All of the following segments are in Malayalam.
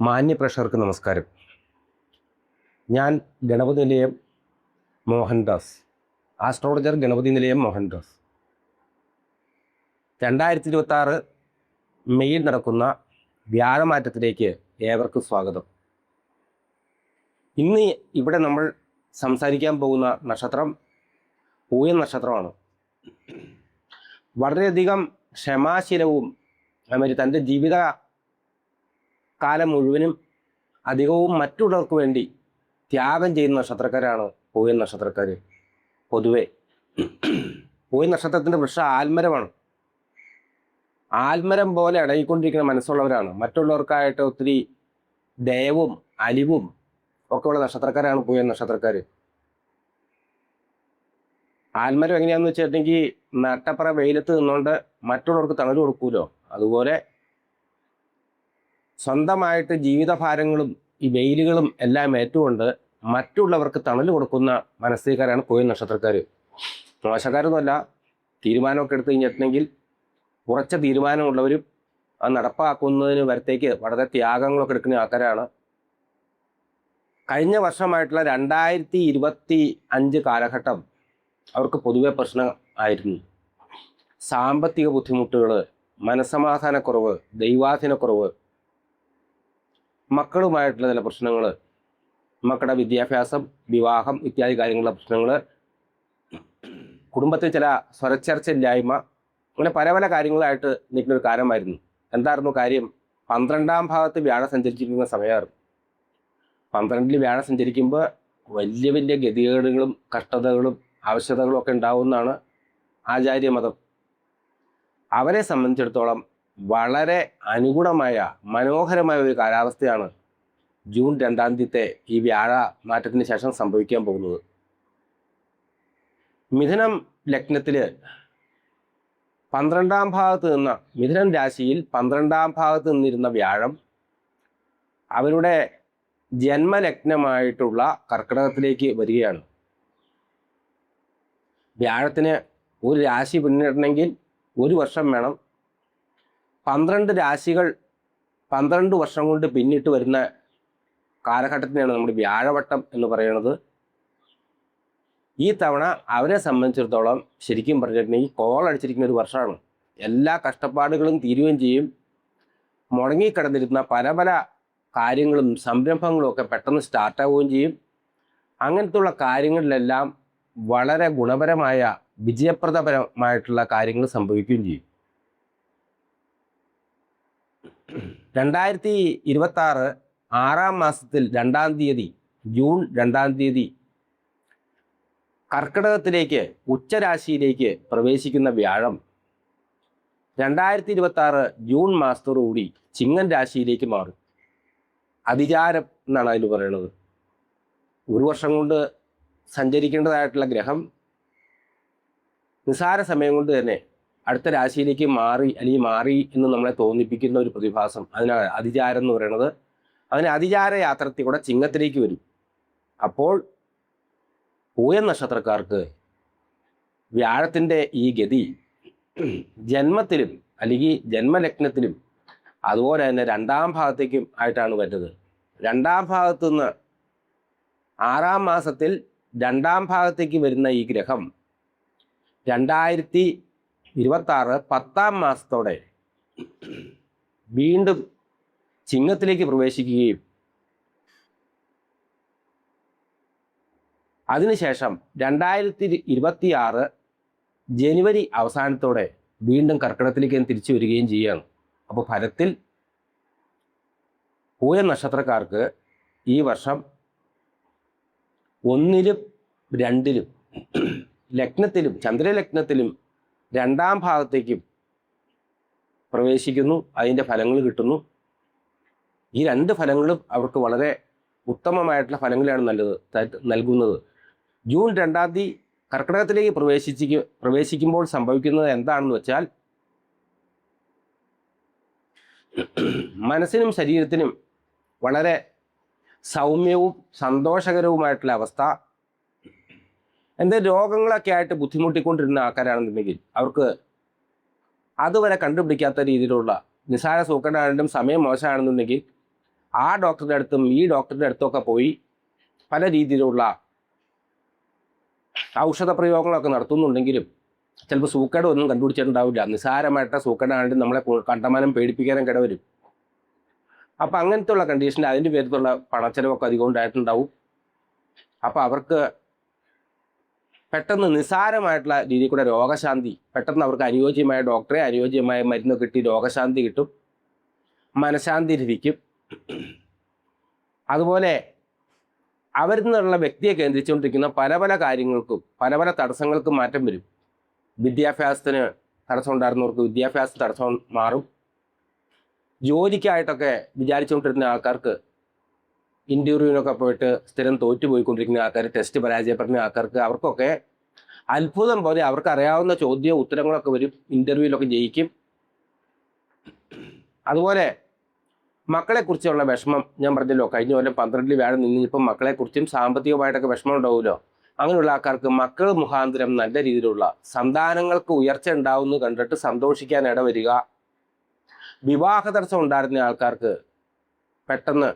മാന്യപ്രേക്ഷകർക്ക് നമസ്കാരം. ഞാൻ ഗണപതി നിലയം മോഹൻദാസ്, ആസ്ട്രോളജർ ഗണപതി നിലയം മോഹൻദാസ്. 2026 മെയ്യിൽ നടക്കുന്ന വ്യാഴമാറ്റത്തിലേക്ക് ഏവർക്കും സ്വാഗതം. ഇന്ന് ഇവിടെ നമ്മൾ സംസാരിക്കാൻ പോകുന്ന നക്ഷത്രം പൂയം നക്ഷത്രമാണ്. വളരെയധികം ക്ഷമാശീലവും അതുമാതിരി തൻ്റെ ജീവിത കാലം മുഴുവനും അധികവും മറ്റുള്ളവർക്ക് വേണ്ടി ത്യാഗം ചെയ്യുന്ന നക്ഷത്രക്കാരാണ് പൂയം നക്ഷത്രക്കാർ. പൊതുവെ പൂയം നക്ഷത്രത്തിൻ്റെ വൃക്ഷം ആൽമരമാണ്. ആൽമരം പോലെ ഇടയിക്കൊണ്ടിരിക്കുന്ന മനസ്സുള്ളവരാണ്. മറ്റുള്ളവർക്കായിട്ട് ഒത്തിരി ദയവും അലിവും ഒക്കെ ഉള്ള നക്ഷത്രക്കാരാണ് പൂയം നക്ഷത്രക്കാർ. ആൽമരം എങ്ങനെയാണെന്ന് വെച്ചിട്ടുണ്ടെങ്കിൽ നട്ടപ്പുറ വെയിലത്ത് നിന്നുകൊണ്ട് മറ്റുള്ളവർക്ക് തണൽ കൊടുക്കൂലോ, അതുപോലെ സ്വന്തമായിട്ട് ജീവിതഭാരങ്ങളും ഈ വെയിലുകളും എല്ലാം ഏറ്റുകൊണ്ട് മറ്റുള്ളവർക്ക് തണൽ കൊടുക്കുന്ന മനസ്സിലേക്കാരാണ് പൂയം നക്ഷത്രക്കാർ. മോശക്കാരൊന്നുമല്ല. തീരുമാനമൊക്കെ എടുത്തു കഴിഞ്ഞിട്ടുണ്ടെങ്കിൽ ഉറച്ച തീരുമാനമുള്ളവരും അത് നടപ്പാക്കുന്നതിന് വരത്തേക്ക് വളരെ ത്യാഗങ്ങളൊക്കെ എടുക്കുന്ന ആൾക്കാരാണ്. കഴിഞ്ഞ വർഷമായിട്ടുള്ള 2025 കാലഘട്ടം അവർക്ക് പൊതുവെ പ്രശ്നം ആയിരുന്നു. സാമ്പത്തിക ബുദ്ധിമുട്ടുകൾ, മനസ്സമാധാനക്കുറവ്, ദൈവാധീനക്കുറവ്, മക്കളുമായിട്ടുള്ള ചില പ്രശ്നങ്ങൾ, മക്കളുടെ വിദ്യാഭ്യാസം, വിവാഹം ഇത്യാദി കാര്യങ്ങളുടെ പ്രശ്നങ്ങൾ, കുടുംബത്തിൽ ചില സ്വരച്ചേർച്ചയില്ലായ്മ, അങ്ങനെ പല പല കാര്യങ്ങളായിട്ട് നിൽക്കുന്നൊരു കാലമായിരുന്നു. എന്തായിരുന്നു കാര്യം? 12ാം ഭാവത്ത് വ്യാഴം സഞ്ചരിച്ചിരിക്കുന്ന സമയമായിരുന്നു. 12ൽ വ്യാഴം സഞ്ചരിക്കുമ്പോൾ വലിയ വലിയ ഗതികേടുകളും കഷ്ടതകളും ആവശ്യകതകളും ഒക്കെ ഉണ്ടാവുമെന്നാണ് ആചാര്യമതം. അവരെ സംബന്ധിച്ചിടത്തോളം വളരെ അനുകൂലമായ മനോഹരമായ ഒരു കാലാവസ്ഥയാണ് ജൂൺ 2-ാം തീയതിത്തെ ഈ വ്യാഴ മാറ്റത്തിന് ശേഷം സംഭവിക്കാൻ പോകുന്നത്. മിഥുനം ലഗ്നത്തിൽ 12ാം ഭാഗത്ത് നിന്ന മിഥുനം രാശിയിൽ 12ാം ഭാഗത്ത് നിന്നിരുന്ന വ്യാഴം അവരുടെ ജന്മലഗ്നമായിട്ടുള്ള കർക്കിടകത്തിലേക്ക് വരികയാണ്. വ്യാഴത്തിന് ഒരു രാശി പിന്നിടണമെങ്കിൽ 1 വർഷം വേണം. 12 രാശികൾ 12 വർഷം കൊണ്ട് പിന്നിട്ട് വരുന്ന കാലഘട്ടത്തിനാണ് നമ്മൾ വ്യാഴവട്ടം എന്ന് പറയുന്നത്. ഈ തവണ അവരെ സംബന്ധിച്ചിടത്തോളം ശരിക്കും പറഞ്ഞിട്ടുണ്ടെങ്കിൽ കോളടിച്ചിരിക്കുന്ന ഒരു വർഷമാണ്. എല്ലാ കഷ്ടപ്പാടുകളും തീരുകയും ചെയ്യും. മുടങ്ങിക്കിടന്നിരുന്ന പല പല കാര്യങ്ങളും സംരംഭങ്ങളും ഒക്കെ പെട്ടെന്ന് സ്റ്റാർട്ടാവുകയും ചെയ്യും. അങ്ങനത്തുള്ള കാര്യങ്ങളിലെല്ലാം വളരെ ഗുണപരമായ വിജയപ്രദപരമായിട്ടുള്ള കാര്യങ്ങൾ സംഭവിക്കുകയും ചെയ്യും. 2026 6-ാം മാസത്തിൽ 2-ാം തീയതി ജൂൺ 2-ാം തീയതി കർക്കിടകത്തിലേക്ക് ഉച്ചരാശിയിലേക്ക് പ്രവേശിക്കുന്ന വ്യാഴം 2026 ജൂൺ മാസത്തോടുകൂടി ചിങ്ങൻ രാശിയിലേക്ക് മാറും. അതിചാരം എന്നാണ് അതിൽ പറയുന്നത്. 1 വർഷം കൊണ്ട് സഞ്ചരിക്കേണ്ടതായിട്ടുള്ള ഗ്രഹം നിസ്സാര സമയം കൊണ്ട് തന്നെ അടുത്ത രാശിയിലേക്ക് മാറി എന്ന് നമ്മളെ തോന്നിപ്പിക്കുന്ന ഒരു പ്രതിഭാസം, അതിനാണ് അതിചാരം എന്ന് പറയുന്നത്. അതിന് അതിചാര യാത്രത്തിൽ കൂടെ ചിങ്ങത്തിലേക്ക് വരും. അപ്പോൾ പൂയം നക്ഷത്രക്കാർക്ക് വ്യാഴത്തിൻ്റെ ഈ ഗതി ജന്മത്തിലും അല്ലെങ്കിൽ ജന്മലഗ്നത്തിലും അതുപോലെ തന്നെ 2-ാം ഭാഗത്തേക്കും ആയിട്ടാണ് വരുന്നത്. 2-ാം ഭാഗത്തു നിന്ന് 6-ാം മാസത്തിൽ 2-ാം ഭാഗത്തേക്ക് വരുന്ന ഈ ഗ്രഹം 2026 10-ാം മാസത്തോടെ വീണ്ടും ചിങ്ങത്തിലേക്ക് പ്രവേശിക്കുകയും അതിനുശേഷം 2026 ജനുവരി അവസാനത്തോടെ വീണ്ടും കർക്കിടകത്തിലേക്ക് തിരിച്ചു വരികയും ചെയ്യുകയാണ്. അപ്പോൾ ഫലത്തിൽ പൂയം നക്ഷത്രക്കാർക്ക് ഈ വർഷം 1-ലും 2-ലും ലഗ്നത്തിലും ചന്ദ്രലഗ്നത്തിലും 2-ാം ഭാഗത്തേക്കും പ്രവേശിക്കുന്നു. അതിൻ്റെ ഫലങ്ങൾ കിട്ടുന്നു. ഈ 2 ഫലങ്ങളും അവർക്ക് വളരെ ഉത്തമമായിട്ടുള്ള ഫലങ്ങളാണ് നൽകുന്നത്. ജൂൺ 2-ാം തീയതി കർക്കിടകത്തിലേക്ക് പ്രവേശിക്കുമ്പോൾ സംഭവിക്കുന്നത് എന്താണെന്ന് വെച്ചാൽ മനസ്സിനും ശരീരത്തിനും വളരെ സൗമ്യവും സന്തോഷകരവുമായിട്ടുള്ള അവസ്ഥ. രോഗങ്ങളൊക്കെ ആയിട്ട് ബുദ്ധിമുട്ടിക്കൊണ്ടിരുന്ന ആൾക്കാരാണെന്നുണ്ടെങ്കിൽ അവർക്ക് അതുവരെ കണ്ടുപിടിക്കാത്ത രീതിയിലുള്ള നിസ്സാര സൂക്കടാണെങ്കിലും സമയം മോശമാണെന്നുണ്ടെങ്കിൽ ആ ഡോക്ടറുടെ അടുത്തും ഈ ഡോക്ടറുടെ അടുത്തൊക്കെ പോയി പല രീതിയിലുള്ള ഔഷധ പ്രയോഗങ്ങളൊക്കെ നടത്തുന്നുണ്ടെങ്കിലും ചിലപ്പോൾ സൂക്കേട് ഒന്നും കണ്ടുപിടിച്ചിട്ടുണ്ടാവില്ല. നിസ്സാരമായിട്ട് സൂക്കേടാണെങ്കിൽ നമ്മളെ കണ്ടമാനം പേടിപ്പിക്കാനും വരും. അപ്പം അങ്ങനത്തെ ഉള്ള കണ്ടീഷനിൽ അതിൻ്റെ പേരിലുള്ള പണച്ചെലവൊക്കെ അധികം ഉണ്ടായിട്ടുണ്ടാവും. അപ്പം അവർക്ക് പെട്ടെന്ന് നിസ്സാരമായിട്ടുള്ള രീതിയിൽ കൂടെ രോഗശാന്തി, പെട്ടെന്ന് അവർക്ക് അനുയോജ്യമായ ഡോക്ടറെ അനുയോജ്യമായ മരുന്ന് കിട്ടി രോഗശാന്തി കിട്ടും, മനഃശാന്തി ലഭിക്കും. അതുപോലെ അവരിൽ നിന്നുള്ള വ്യക്തിയെ കേന്ദ്രീകരിച്ചുകൊണ്ടിരിക്കുന്ന പല പല കാര്യങ്ങൾക്കും പല പല തടസ്സങ്ങൾക്കും മാറ്റം വരും. വിദ്യാഭ്യാസത്തിന് തടസ്സം ഉണ്ടായിരുന്നവർക്ക് വിദ്യാഭ്യാസ തടസ്സം മാറും. ജോലിക്കായിട്ടൊക്കെ വിചാരിച്ചുകൊണ്ടിരുന്ന ആൾക്കാർക്ക്, ഇൻ്റർവ്യൂവിനൊക്കെ പോയിട്ട് സ്ഥിരം തോറ്റുപോയിക്കൊണ്ടിരിക്കുന്ന ആൾക്കാർ, ടെസ്റ്റ് പരാജയപ്പെടുന്ന ആൾക്കാർക്ക്, അവർക്കൊക്കെ അത്ഭുതം പോലെ അവർക്ക് അറിയാവുന്ന ചോദ്യ ഉത്തരങ്ങളൊക്കെ വരും, ഇൻ്റർവ്യൂവിലൊക്കെ ജയിക്കും. അതുപോലെ മക്കളെക്കുറിച്ചുള്ള വിഷമം ഞാൻ പറഞ്ഞല്ലോ, കഴിഞ്ഞ കൊല്ലം 12 വ്യാഴം നിന്നിപ്പം മക്കളെക്കുറിച്ചും സാമ്പത്തികമായിട്ടൊക്കെ വിഷമം ഉണ്ടാവുമല്ലോ. അങ്ങനെയുള്ള ആൾക്കാർക്ക് മക്കൾ മുഖാന്തരം നല്ല രീതിയിലുള്ള സന്താനങ്ങൾക്ക് ഉയർച്ച ഉണ്ടാവുമെന്ന് കണ്ടിട്ട് സന്തോഷിക്കാൻ ഇടവരിക. വിവാഹ തടസ്സം ഉണ്ടായിരുന്ന ആൾക്കാർക്ക് പെട്ടെന്ന്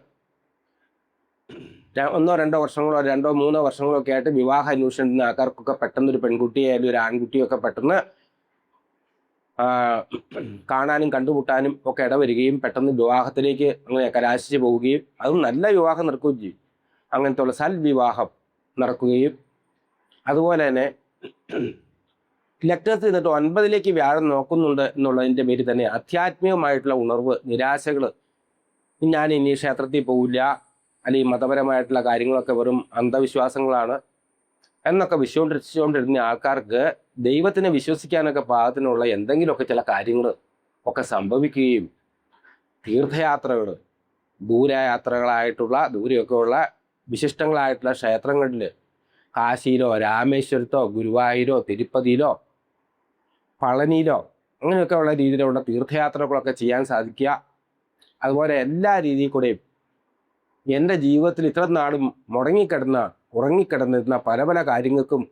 1-2 വർഷങ്ങളോ 2-3 വർഷങ്ങളോ ഒക്കെ ആയിട്ട് വിവാഹ അന്വേഷിക്കുന്ന ആൾക്കാർക്കൊക്കെ പെട്ടെന്നൊരു പെൺകുട്ടിയെ അല്ലെങ്കിൽ ഒരു ആൺകുട്ടിയൊക്കെ പെട്ടെന്ന് കാണാനും കണ്ടുമുട്ടാനും ഒക്കെ ഇടവരികയും പെട്ടെന്ന് വിവാഹത്തിലേക്ക് അങ്ങനെ കലാശിച്ച് പോവുകയും അതും നല്ല വിവാഹം നടക്കുകയും ചെയ്യും. അങ്ങനത്തെ ഉള്ള സൽവിവാഹം നടക്കുകയും, അതുപോലെ തന്നെ ലഗ്നത്തിൽ നിന്നിട്ട് 9ലേക്ക് വ്യാഴം നോക്കുന്നുണ്ട് എന്നുള്ളതിൻ്റെ പേരിൽ തന്നെ ആധ്യാത്മികമായിട്ടുള്ള ഉണർവ്, നിരാശകൾ, ഞാൻ ഇനി ക്ഷേത്രത്തിൽ പോവില്ല, അല്ലെങ്കിൽ മതപരമായിട്ടുള്ള കാര്യങ്ങളൊക്കെ വെറും അന്ധവിശ്വാസങ്ങളാണ് എന്നൊക്കെ വിശ്വസിച്ചുകൊണ്ടിരുന്ന ആൾക്കാർക്ക് ദൈവത്തിനെ വിശ്വസിക്കാനൊക്കെ പാകത്തിനുള്ള എന്തെങ്കിലുമൊക്കെ ചില കാര്യങ്ങൾ ഒക്കെ സംഭവിക്കുകയും, തീർത്ഥയാത്രകൾ, ദൂരെയൊക്കെ ഉള്ള വിശിഷ്ടങ്ങളായിട്ടുള്ള ക്ഷേത്രങ്ങളിൽ, കാശിയിലോ രാമേശ്വരത്തോ ഗുരുവായൂരോ തിരുപ്പതിയിലോ പളനിയിലോ അങ്ങനെയൊക്കെ ഉള്ള രീതിയിലുള്ള തീർത്ഥയാത്രകളൊക്കെ ചെയ്യാൻ സാധിക്കുക. അതുപോലെ എല്ലാ രീതിയിൽ കൂടെയും എൻ്റെ ജീവിതത്തിൽ ഇത്ര നാളും ഉറങ്ങിക്കിടന്നിരുന്ന പല പല കാര്യങ്ങൾക്കും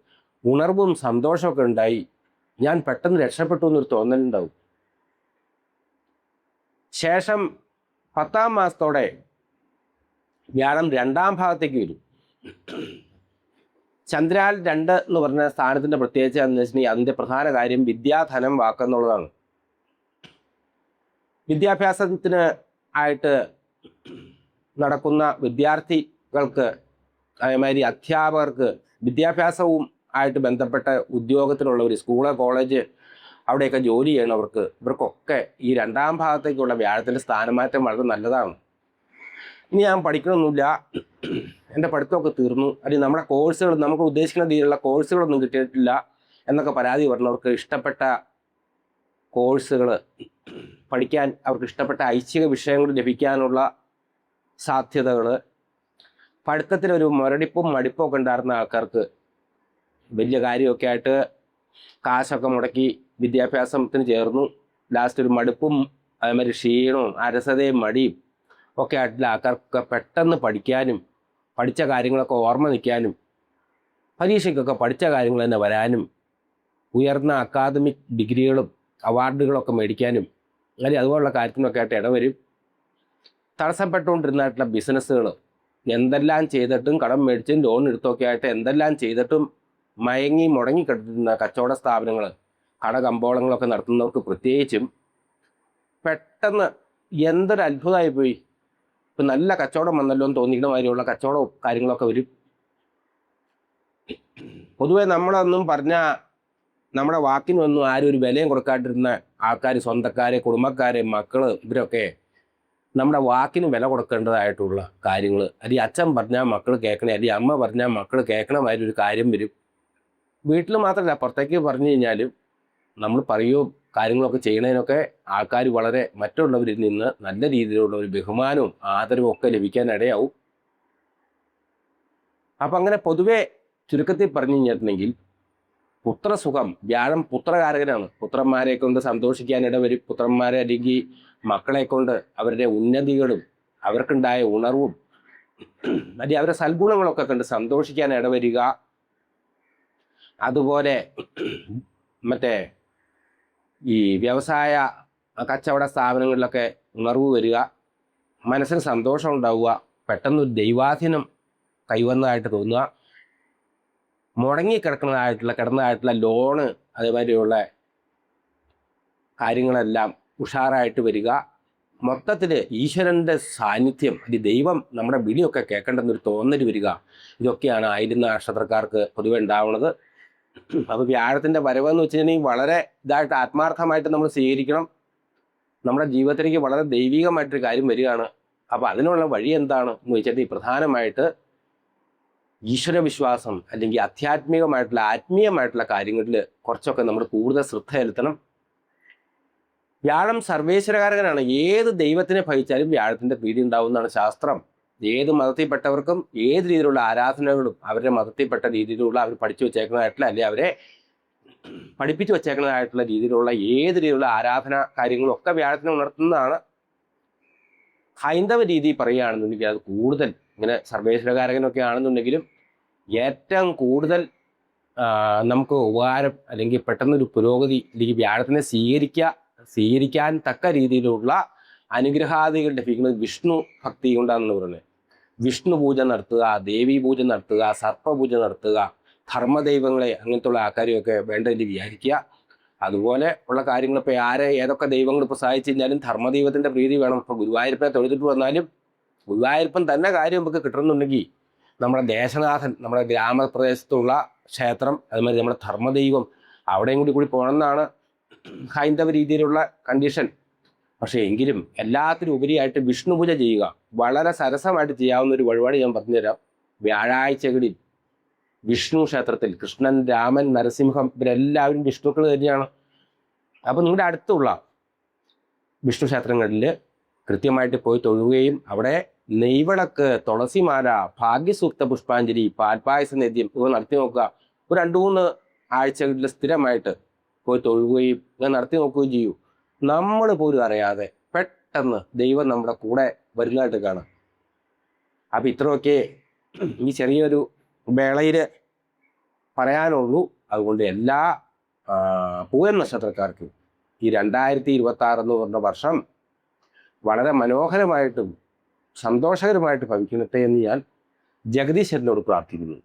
ഉണർവും സന്തോഷമൊക്കെ ഉണ്ടായി, ഞാൻ പെട്ടെന്ന് രക്ഷപ്പെട്ടു എന്നൊരു തോന്നലുണ്ടാവും. ശേഷം 10ാം മാസത്തോടെ വ്യാഴം 2ാം ഭാവത്തേക്ക് വരും. ചന്ദ്രാൽ 2 എന്ന് പറഞ്ഞ സ്ഥാനത്തിൻ്റെ പ്രത്യേകിച്ച് എന്ന് വെച്ചിട്ടുണ്ടെങ്കിൽ അതിൻ്റെ പ്രധാന കാര്യം വിദ്യാധനം വാക്കെന്നുള്ളതാണ്. വിദ്യാഭ്യാസത്തിന് ആയിട്ട് നടക്കുന്ന വിദ്യാർത്ഥികൾക്ക്, അതേമാതിരി അധ്യാപകർക്ക്, വിദ്യാഭ്യാസവും ആയിട്ട് ബന്ധപ്പെട്ട ഉദ്യോഗത്തിനുള്ളവർ, സ്കൂള് കോളേജ് അവിടെയൊക്കെ ജോലി ചെയ്യണവർക്ക്, ഇവർക്കൊക്കെ ഈ 2ാം ഭാഗത്തേക്കുള്ള വ്യാഴത്തിൻ്റെ സ്ഥാനമാറ്റം വളരെ നല്ലതാണ്. ഇനി ഞാൻ പഠിക്കണമെന്നില്ല, എൻ്റെ പഠിത്തമൊക്കെ തീർന്നു, അല്ലെങ്കിൽ നമ്മുടെ കോഴ്സുകൾ നമുക്ക് ഉദ്ദേശിക്കുന്ന രീതിയിലുള്ള കോഴ്സുകളൊന്നും കിട്ടിയിട്ടില്ല എന്നൊക്കെ പരാതി പറഞ്ഞവർക്ക് ഇഷ്ടപ്പെട്ട കോഴ്സുകൾ പഠിക്കാൻ, അവർക്ക് ഇഷ്ടപ്പെട്ട ഐച്ഛിക വിഷയങ്ങൾ ലഭിക്കാനുള്ള സാധ്യതകൾ, പഠിത്തത്തിലൊരു മുരടിപ്പും മടിപ്പും ഒക്കെ ഉണ്ടായിരുന്ന ആൾക്കാർക്ക് വലിയ കാര്യമൊക്കെ ആയിട്ട് കാശൊക്കെ മുടക്കി വിദ്യാഭ്യാസത്തിന് ചേർന്നു, ലാസ്റ്റ് ഒരു മടുപ്പും അതേമാതിരി ക്ഷീണവും അരസതയും മടിയും ഒക്കെ ആയിട്ടുള്ള ആൾക്കാർക്കൊക്കെ പെട്ടെന്ന് പഠിക്കാനും പഠിച്ച കാര്യങ്ങളൊക്കെ ഓർമ്മ നിൽക്കാനും പരീക്ഷയ്ക്കൊക്കെ പഠിച്ച കാര്യങ്ങൾ തന്നെ വരാനും ഉയർന്ന അക്കാദമിക് ഡിഗ്രികളും അവാർഡുകളൊക്കെ മേടിക്കാനും അല്ലെങ്കിൽ അതുപോലുള്ള കാര്യത്തിനൊക്കെ ആയിട്ട് ഇടവരും. തടസ്സപ്പെട്ടുകൊണ്ടിരുന്നായിട്ടുള്ള ബിസിനസ്സുകൾ, എന്തെല്ലാം ചെയ്തിട്ടും കടം മേടിച്ചും ലോൺ എടുത്തൊക്കെ ആയിട്ട് എന്തെല്ലാം ചെയ്തിട്ടും മുടങ്ങിക്കിടക്കുന്ന കച്ചവട സ്ഥാപനങ്ങൾ, കടകമ്പോളങ്ങളൊക്കെ നടത്തുന്നവർക്ക് പ്രത്യേകിച്ചും പെട്ടെന്ന് എന്തൊരു അത്ഭുതമായി പോയി, ഇപ്പം നല്ല കച്ചവടം വന്നല്ലോ എന്ന് തോന്നിക്കുന്ന മാതിരിയുള്ള കച്ചവടവും കാര്യങ്ങളൊക്കെ വരും. പൊതുവെ നമ്മളൊന്നും പറഞ്ഞാൽ നമ്മുടെ വാക്കിനൊന്നും ആരും ഒരു വിലയും കൊടുക്കാണ്ടിരുന്ന ആൾക്കാർ, സ്വന്തക്കാരെ, കുടുംബക്കാരെ, മക്കൾ, ഇവരൊക്കെ നമ്മുടെ വാക്കിന് വില കൊടുക്കേണ്ടതായിട്ടുള്ള കാര്യങ്ങൾ, അല്ലെങ്കിൽ അച്ഛൻ പറഞ്ഞാൽ മക്കൾ കേൾക്കണേ, അല്ലെങ്കിൽ അമ്മ പറഞ്ഞാൽ മക്കൾ കേൾക്കണമാതിരി ഒരു കാര്യം വരും. വീട്ടിൽ മാത്രമല്ല, പുറത്തേക്ക് പറഞ്ഞു കഴിഞ്ഞാലും നമ്മൾ പറയുകയോ കാര്യങ്ങളൊക്കെ ചെയ്യണതിനൊക്കെ ആൾക്കാർ വളരെ മറ്റുള്ളവരിൽ നിന്ന് നല്ല രീതിയിലുള്ള ഒരു ബഹുമാനവും ആദരവും ഒക്കെ ലഭിക്കാൻ ഇടയാവും. അപ്പം അങ്ങനെ പൊതുവെ ചുരുക്കത്തിൽ പറഞ്ഞു കഴിഞ്ഞിട്ടുണ്ടെങ്കിൽ പുത്രസുഖം, വ്യാഴം പുത്രകാരകനാണ്. പുത്രന്മാരെ കൊണ്ട് സന്തോഷിക്കാൻ ഇടവരും. പുത്രന്മാരെ അല്ലെങ്കിൽ മക്കളെ കൊണ്ട് അവരുടെ ഉന്നതികളും അവർക്കുണ്ടായ ഉണർവും അല്ലെങ്കിൽ അവരുടെ സൽഗുണങ്ങളൊക്കെ കണ്ട് സന്തോഷിക്കാൻ ഇടവരിക. അതുപോലെ മറ്റേ ഈ വ്യവസായ കച്ചവട സ്ഥാപനങ്ങളിലൊക്കെ ഉണർവ് വരിക. മനസ്സിന് സന്തോഷം ഉണ്ടാവുക, പെട്ടെന്നൊരു ദൈവാധീനം കൈവന്നതായിട്ട് തോന്നുക, കിടന്നതായിട്ടുള്ള ലോണ് അതേമാതിരിയുള്ള കാര്യങ്ങളെല്ലാം ഉഷാറായിട്ട് വരിക, മൊത്തത്തിൽ ഈശ്വരൻ്റെ സാന്നിധ്യം, ദൈവം നമ്മുടെ വിളിയൊക്കെ കേൾക്കേണ്ടെന്നൊരു തോന്നൽ വരിക, ഇതൊക്കെയാണ് ആയില്യം നക്ഷത്രക്കാർക്ക് പൊതുവെ ഉണ്ടാവുന്നത്. അപ്പോൾ വ്യാഴത്തിൻ്റെ വരവെന്ന് വെച്ചിട്ടുണ്ടെങ്കിൽ വളരെ ഇതായിട്ട് ആത്മാർത്ഥമായിട്ട് നമ്മൾ സ്വീകരിക്കണം. നമ്മുടെ ജീവിതത്തിലേക്ക് വളരെ ദൈവികമായിട്ടൊരു കാര്യം വരികയാണ്. അപ്പോൾ അതിനുള്ള വഴി എന്താണ് എന്ന് വെച്ചിട്ടുണ്ടെങ്കിൽ പ്രധാനമായിട്ട് ഈശ്വരവിശ്വാസം അല്ലെങ്കിൽ ആത്മീയമായിട്ടുള്ള കാര്യങ്ങളിൽ കുറച്ചൊക്കെ നമ്മൾ കൂടുതൽ ശ്രദ്ധ ചെലുത്തണം. വ്യാഴം സർവേശ്വരകാരകനാണ്. ഏത് ദൈവത്തിനെ ഭജിച്ചാലും വ്യാഴത്തിൻ്റെ പ്രീതി ഉണ്ടാവുന്നതാണ് ശാസ്ത്രം. ഏത് മതത്തിൽപ്പെട്ടവർക്കും ഏത് രീതിയിലുള്ള ആരാധനകളും അവരുടെ മതത്തിൽപ്പെട്ട രീതിയിലുള്ള അവർ പഠിച്ചു വെച്ചേക്കുന്നതായിട്ടുള്ള അല്ലെങ്കിൽ അവരെ പഠിപ്പിച്ചു വെച്ചേക്കുന്നതായിട്ടുള്ള രീതിയിലുള്ള ഏത് രീതിയിലുള്ള ആരാധന കാര്യങ്ങളും ഒക്കെ വ്യാഴത്തിനെ ഉണർത്തുന്നതാണ്. ഹൈന്ദവ രീതി പറയുകയാണെന്നുണ്ടെങ്കിൽ അത് കൂടുതൽ ഇങ്ങനെ സർവേശ്വരകാരകനൊക്കെ ആണെന്നുണ്ടെങ്കിലും ഏറ്റവും കൂടുതൽ നമുക്ക് ഉപകാരം അല്ലെങ്കിൽ പെട്ടെന്നൊരു പുരോഗതി അല്ലെങ്കിൽ വ്യാഴത്തിനെ സ്വീകരിക്കാൻ തക്ക രീതിയിലുള്ള അനുഗ്രഹാദികൾ ലഭിക്കുന്നത് വിഷ്ണു ഭക്തി കൊണ്ടാണെന്ന് പറയുന്നത്. വിഷ്ണു പൂജ നടത്തുക, ദേവീ പൂജ നടത്തുക, സർപ്പപൂജ നടത്തുക, ധർമ്മദൈവങ്ങളെ അങ്ങനത്തുള്ള ആൾക്കാരെയൊക്കെ വേണ്ടതിൽ വിചാരിക്കുക. അതുപോലെ ഉള്ള കാര്യങ്ങൾ ഇപ്പോൾ ഏതൊക്കെ ദൈവങ്ങൾ ഇപ്പോൾ സഹായിച്ചു കഴിഞ്ഞാലും ധർമ്മദൈവത്തിൻ്റെ പ്രീതി വേണം. ഇപ്പോൾ ഗുരുവായൂരപ്പനെ തൊഴുതിട്ട് വന്നാലും ഗുരുവായൂരപ്പൻ തന്നെ കാര്യം നമുക്ക് കിട്ടണമെന്നുണ്ടെങ്കിൽ നമ്മുടെ ദേശനാഥൻ, നമ്മുടെ ഗ്രാമപ്രദേശത്തുള്ള ക്ഷേത്രം, അതുമാതിരി നമ്മുടെ ധർമ്മദൈവം അവിടെയും കൂടി പോകണമെന്നാണ് ഹൈന്ദവ രീതിയിലുള്ള കണ്ടീഷൻ. പക്ഷേ എങ്കിലും എല്ലാത്തിനും ഉപരിയായിട്ട് വിഷ്ണു പൂജ ചെയ്യുക വളരെ സരസമായിട്ട് ചെയ്യാവുന്ന ഒരു വഴിപാട് ഞാൻ പറഞ്ഞുതരാം. വ്യാഴാഴ്ചകളിൽ വിഷ്ണു ക്ഷേത്രത്തിൽ കൃഷ്ണൻ, രാമൻ, നരസിംഹം ഇവരെല്ലാവരും വിഷ്ണുക്കൾ തന്നെയാണ്. അപ്പോൾ നിങ്ങളുടെ അടുത്തുള്ള വിഷ്ണു ക്ഷേത്രങ്ങളിൽ കൃത്യമായിട്ട് പോയി തൊഴുകയും അവിടെ നെയ്വിളക്ക്, തുളസിമാല, ഭാഗ്യസൂക്ത പുഷ്പാഞ്ജലി, പാൽപ്പായസ നേദ്യം ഇവ നടത്തി നോക്കുക. ഒരു 2-3 ആഴ്ചകളിൽ സ്ഥിരമായിട്ട് പോയി തൊഴുകയും ഇങ്ങനെ നടത്തി നോക്കുകയും ചെയ്യൂ. നമ്മൾ പോലും അറിയാതെ പെട്ടെന്ന് ദൈവം നമ്മുടെ കൂടെ വരുന്നതായിട്ട് കാണാം. അപ്പം ഇത്രയൊക്കെ ഈ ചെറിയൊരു വേളയിൽ പറയാനുള്ളൂ. അതുകൊണ്ട് എല്ലാ പൂയം നക്ഷത്രക്കാർക്കും ഈ 2026 എന്ന് പറഞ്ഞ വർഷം വളരെ മനോഹരമായിട്ടും സന്തോഷകരമായിട്ട് ഭവിക്കട്ടെ എന്ന് ഞാൻ ജഗദീശ്വരനോട് പ്രാർത്ഥിക്കുന്നു.